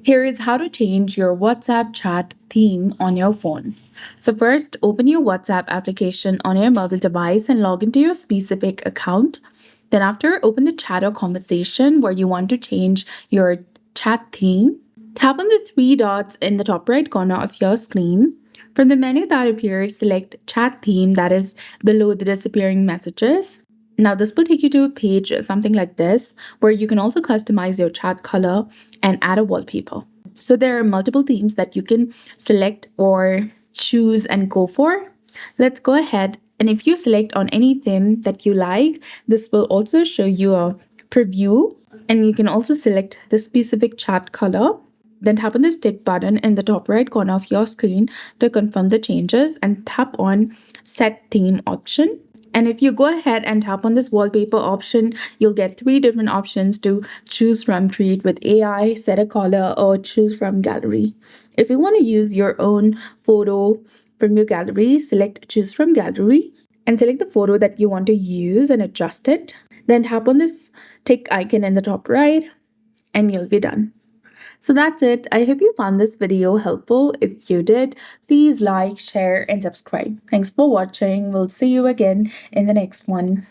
Here is how to change your WhatsApp chat theme on your phone. So, first, open your WhatsApp application on your mobile device and log into your specific account. Then, after, open the chat or conversation where you want to change your chat theme. Tap on the three dots in the top right corner of your screen. From the menu that appears, select Chat Theme, that is below the disappearing messages. Now, this will take you to a page, something like this, where you can also customize your chat color and add a wallpaper. So, there are multiple themes that you can select or choose and go for. Let's go ahead. And if you select on any theme that you like, this will also show you a preview. And you can also select the specific chat color. Then tap on this tick button in the top right corner of your screen to confirm the changes and tap on Set Theme option. And if you go ahead and tap on this wallpaper option, you'll get three different options to choose from: Create with AI, Set a color, or Choose from Gallery. If you want to use your own photo from your gallery, select Choose from Gallery and select the photo that you want to use and adjust it. Then tap on this tick icon in the top right and you'll be done. So that's it. I hope you found this video helpful. If you did, please like, share, and subscribe. Thanks for watching. We'll see you again in the next one.